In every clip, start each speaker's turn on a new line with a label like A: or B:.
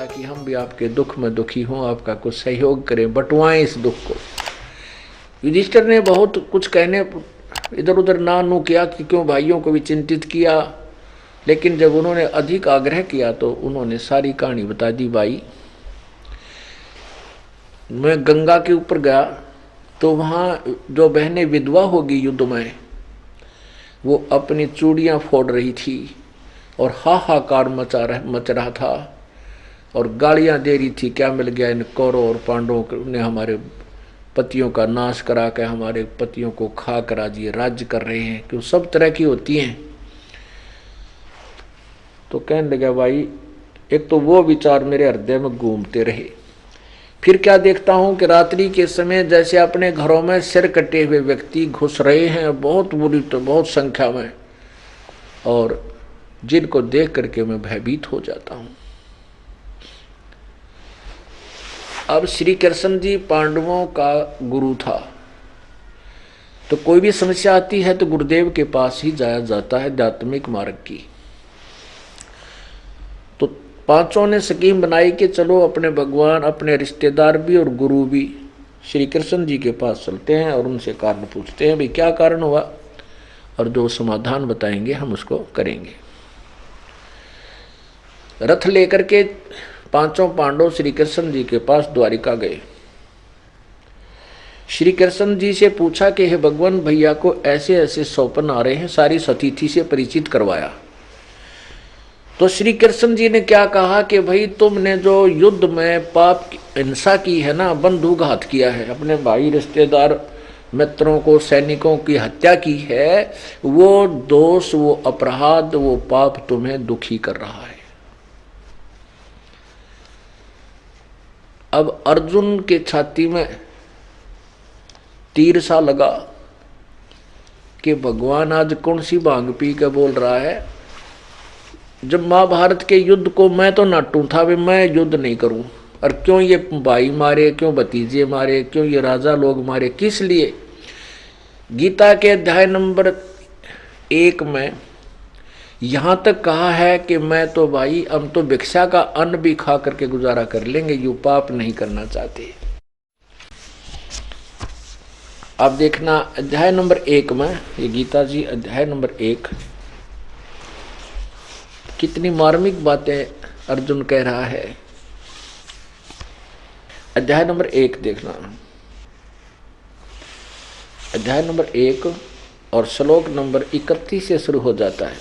A: कि हम भी आपके दुख में दुखी हों, आपका कुछ सहयोग करें, बंटवाएं इस दुख को। युधिष्ठिर ने बहुत कुछ कहने इधर उधर ना नू किया कि क्यों, भाइयों को भी चिंतित किया, लेकिन जब उन्होंने अधिक आग्रह किया तो उन्होंने सारी कहानी बता दी। भाई, मैं गंगा के ऊपर गया तो वहाँ जो बहनें विधवा होगी युद्ध में, वो अपनी चूड़ियाँ फोड़ रही थी और हाहाकार मच रहा था और गालियाँ दे रही थी, क्या मिल गया इन कौरवों और पांडवों ने, हमारे पतियों का नाश करा के हमारे पतियों को खा करा दिए, राज्य कर रहे हैं, क्यों सब तरह की होती हैं। तो कहने लगा, भाई एक तो वो विचार मेरे हृदय में घूमते रहे, फिर क्या देखता हूं कि रात्रि के समय जैसे अपने घरों में सिर कटे हुए व्यक्ति घुस रहे हैं, बहुत बुरी, तो बहुत संख्या में, और जिनको देख करके मैं भयभीत हो जाता हूं। अब श्री कृष्ण जी पांडवों का गुरु था, तो कोई भी समस्या आती है तो गुरुदेव के पास ही जाया जाता है आध्यात्मिक मार्ग की। तो पांचों ने स्कीम बनाई कि चलो अपने भगवान, अपने रिश्तेदार भी और गुरु भी श्री कृष्ण जी के पास चलते हैं और उनसे कारण पूछते हैं, भाई क्या कारण हुआ, और जो समाधान बताएंगे हम उसको करेंगे। रथ लेकर के पांचों पांडव श्री कृष्ण जी के पास द्वारिका गए। श्री कृष्ण जी से पूछा कि हे भगवान, भैया को ऐसे ऐसे स्वप्न आ रहे हैं, सारी सतीथि से परिचित करवाया। तो श्री कृष्ण जी ने क्या कहा कि भाई तुमने जो युद्ध में पाप हिंसा की है ना, बंधुघात किया है, अपने भाई रिश्तेदार मित्रों को, सैनिकों की हत्या की है, वो दोष, वो अपराध, वो पाप तुम्हें दुखी कर रहा है। अब अर्जुन के छाती में तीर सा लगा कि भगवान आज कौन सी भांग पी के बोल रहा है। जब महाभारत के युद्ध को मैं तो नाटू था, भी मैं युद्ध नहीं करूं, और क्यों ये भाई मारे, क्यों भतीजे मारे, क्यों ये राजा लोग मारे, किस लिए। गीता के अध्याय नंबर 1 में यहां तक कहा है कि मैं तो भाई, हम तो भिक्षा का अन्न भी खा करके गुजारा कर लेंगे, यू पाप नहीं करना चाहते। अब देखना अध्याय नंबर 1 में, ये गीता जी अध्याय नंबर 1, कितनी मार्मिक बातें अर्जुन कह रहा है। अध्याय नंबर 1 देखना, अध्याय नंबर 1 और श्लोक नंबर 31 से शुरू हो जाता है।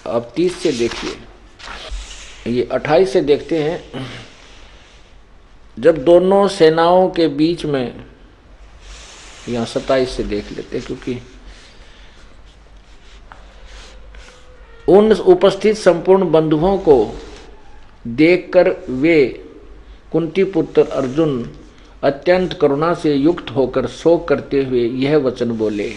A: अब 30 से देखिए, ये 28 से देखते हैं। जब दोनों सेनाओं के बीच में, यहाँ 27 से देख लेते हैं, क्योंकि उन उपस्थित संपूर्ण बंधुओं को देखकर वे कुंती पुत्र अर्जुन अत्यंत करुणा से युक्त होकर शोक करते हुए यह वचन बोले,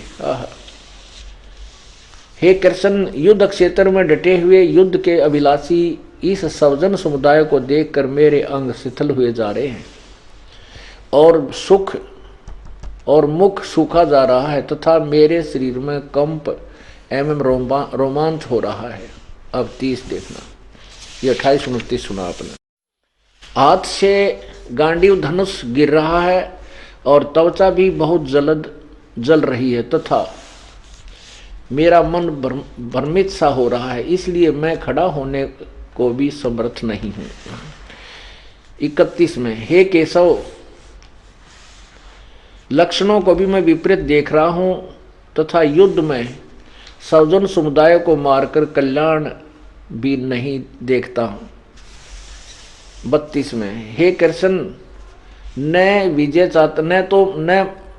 A: हे कृष्ण, युद्ध क्षेत्र में डटे हुए युद्ध के अभिलाषी इस सवजन समुदाय को देखकर मेरे अंग शिथिल हुए जा रहे हैं और सुख और मुख सूखा जा रहा है तथा मेरे शरीर में कंप एवं रोमांच हो रहा है। अब 30 देखना, ये 28-29 सुना आपने। हाथ से गांडीव धनुष गिर रहा है और त्वचा भी बहुत जल रही है तथा मेरा मन भ्रमित सा हो रहा है, इसलिए मैं खड़ा होने को भी समर्थ नहीं हूं। 31 में, हे केशव, लक्षणों को भी मैं विपरीत देख रहा हूं तथा युद्ध में सवजन समुदाय को मारकर कल्याण भी नहीं देखता हूं। 32 में, हे कृष्ण, न विजय चाहता,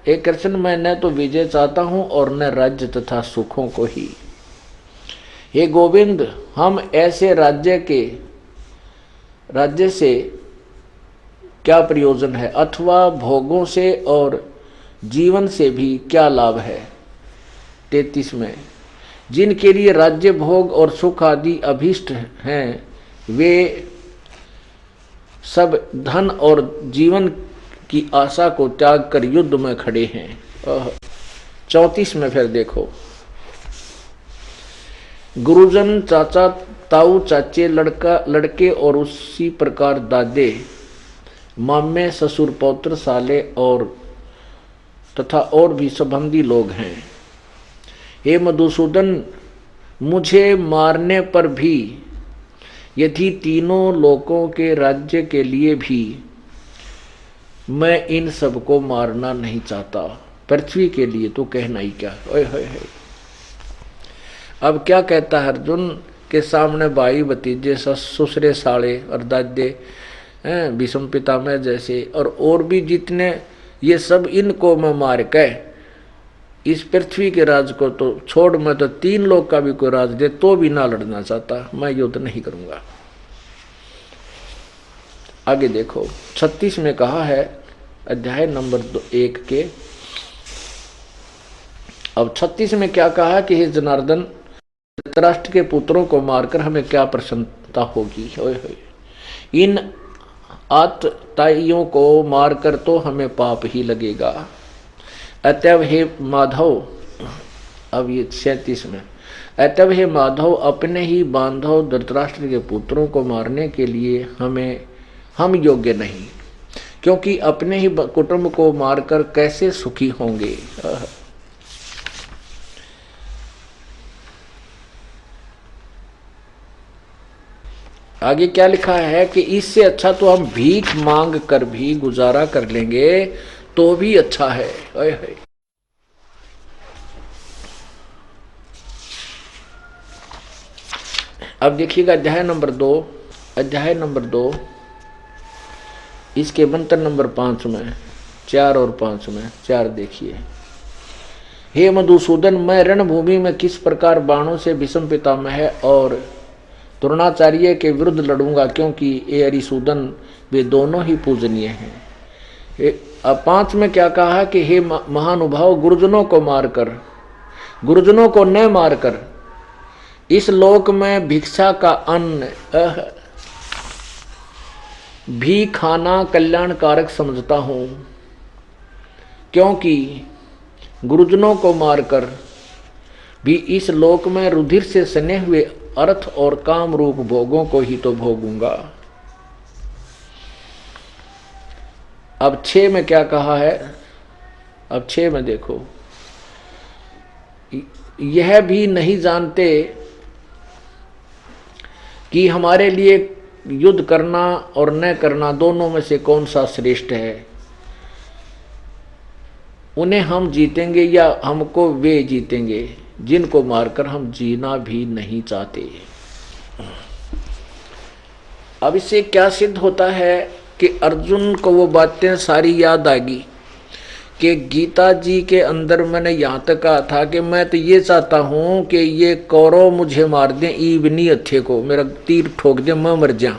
A: हे कृष्ण, मैं न तो विजय चाहता हूं और न राज्य तथा सुखों को ही। हे गोविंद, हम ऐसे राज्य से क्या प्रयोजन है, अथवा भोगों से और जीवन से भी क्या लाभ है। 33 में, जिनके लिए राज्य, भोग और सुख आदि अभीष्ट हैं, वे सब धन और जीवन की आशा को त्याग कर युद्ध में खड़े हैं। 34 में फिर देखो, गुरुजन, चाचा, ताऊ, चाचे, लड़का, लड़के और उसी प्रकार दादे, मामे, ससुर, पौत्र, साले और तथा और भी संबंधी लोग हैं। हे मधुसूदन, मुझे मारने पर भी यदि तीनों लोकों के राज्य के लिए भी मैं इन सबको मारना नहीं चाहता, पृथ्वी के लिए तो कहना ही क्या। ओए होए होए। अब क्या कहता है अर्जुन के सामने भाई भतीजे, ससुरे, साले और दादे, भीष्म पितामह जैसे और भी जितने, ये सब इनको मैं मार के इस पृथ्वी के राज को तो छोड़, मैं तो तीन लोग का भी कोई राज दे तो भी ना लड़ना चाहता, मैं युद्ध नहीं करूंगा। आगे देखो 36 में कहा है, अध्याय नंबर 1 के। अब 36 में क्या कहा कि हे जनार्दन, धृतराष्ट्र के पुत्रों को मारकर हमें क्या प्रसन्नता होगी। ओए होए। इन आतताइयों को मारकर तो हमें पाप ही लगेगा। अतएव हे माधव, अब ये 37 में, अतएव हे माधव, अपने ही बांधव धृतराष्ट्र के पुत्रों को मारने के लिए हम योग्य नहीं, क्योंकि अपने ही कुटुंब को मारकर कैसे सुखी होंगे। आगे क्या लिखा है कि इससे अच्छा तो हम भीख मांग कर भी गुजारा कर लेंगे तो भी अच्छा है। ओए होए। अब देखिएगा अध्याय नंबर 2 इसके मंत्र नंबर 5 में, 4 और 5 में। 4 देखिए। हे मधुसूदन, मैं रणभूमि में किस प्रकार बाणों से भीष्म पितामह और द्रोणाचार्य के विरुद्ध लड़ूंगा, क्योंकि ये अरिसूदन वे दोनों ही पूजनीय हैं। अब 5 में क्या कहा कि हे महानुभाव, गुरुजनों को न मारकर इस लोक में भिक्षा का अन्न भी खाना कल्याणकारक समझता हूं, क्योंकि गुरुजनों को मारकर भी इस लोक में रुधिर से सने हुए अर्थ और काम रूप भोगों को ही तो भोगूंगा। अब 6 में क्या कहा है, अब 6 में देखो, यह भी नहीं जानते कि हमारे लिए युद्ध करना और न करना दोनों में से कौन सा श्रेष्ठ है। उन्हें हम जीतेंगे या हमको वे जीतेंगे जिनको मारकर हम जीना भी नहीं चाहते। अब इससे क्या सिद्ध होता है कि अर्जुन को वो बातें सारी याद आ गई कि गीता जी के अंदर मैंने यहाँ तक कहा था कि मैं तो ये चाहता हूँ कि ये कौरव मुझे मार दें, ईवनी हत्थे को मेरा तीर ठोक दे, मैं मर जाऊं,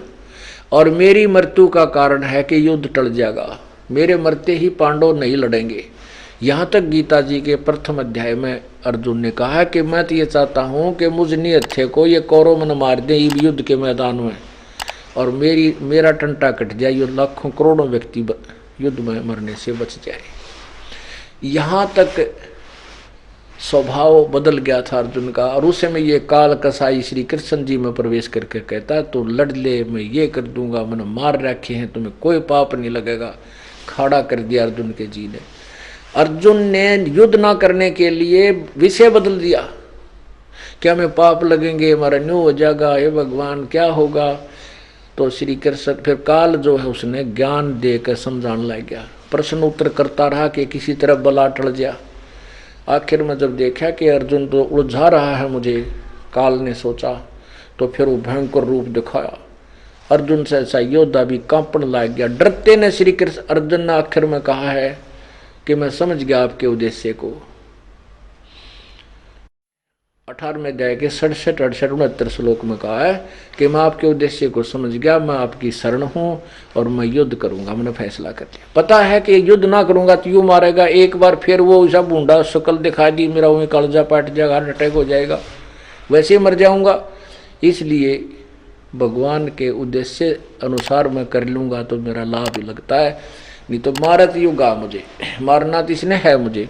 A: और मेरी मृत्यु का कारण है कि युद्ध टल जाएगा, मेरे मरते ही पांडव नहीं लड़ेंगे। यहाँ तक गीता जी के प्रथम अध्याय में अर्जुन ने कहा कि मैं तो ये चाहता हूँ कि मुझनी हत्थे को ये कौरव मन मार दें युद्ध के मैदान में, और मेरा टंटा कट जाए, ये लाखों करोड़ों व्यक्ति युद्ध में मरने से बच जाए। यहाँ तक स्वभाव बदल गया था अर्जुन का, और उसे में ये काल कसाई श्री कृष्ण जी में प्रवेश करके कहता तो लड़ ले, मैं ये कर दूंगा, मैंने मार रखे हैं, तुम्हें कोई पाप नहीं लगेगा। खड़ा कर दिया अर्जुन के जी ने। अर्जुन ने युद्ध ना करने के लिए विषय बदल दिया, क्या हमें पाप लगेंगे, हमारा न्यू हो जाएगा, हे भगवान क्या होगा। तो श्री कृष्ण फिर काल जो है उसने ज्ञान देकर समझाने लग गया, प्रश्न उत्तर करता रहा कि किसी तरह बला टल गया। आखिर में जब देखा कि अर्जुन तो उलझा रहा है मुझे, काल ने सोचा, तो फिर वो भयंकर रूप दिखाया। अर्जुन से ऐसा योद्धा भी कांपने लग गया। डरते ने श्री कृष्ण अर्जुन ने आखिर में कहा है कि मैं समझ गया आपके उद्देश्य को। 18वें अध्याय के 67, 68, 69 श्लोक में कहा है कि मैं आपके उद्देश्य को समझ गया, मैं आपकी शरण हूं और मैं युद्ध करूंगा, मैंने फैसला कर लिया। पता है कि युद्ध ना करूंगा तो यू मारेगा, एक बार फिर वो ऐसा बूंदा शक्ल दिखा दी, मेरा वहीं कलजा पाट जाएगा, हार्ट अटैक हो जाएगा, वैसे ही मर जाऊंगा। इसलिए भगवान के उद्देश्य अनुसार मैं कर लूंगा तो मेरा लाभ ही लगता है, नहीं तो मारत युगा मुझे, मारना तो इसने है मुझे।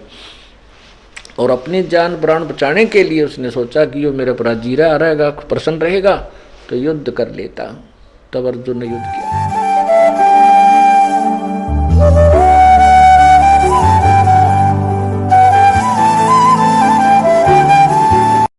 A: और अपनी जान प्राण बचाने के लिए उसने सोचा कि यो मेरा अपराध जीरा आ रहेगा, प्रसन्न रहेगा, तो युद्ध कर लेता। तब अर्जुन ने युद्ध किया।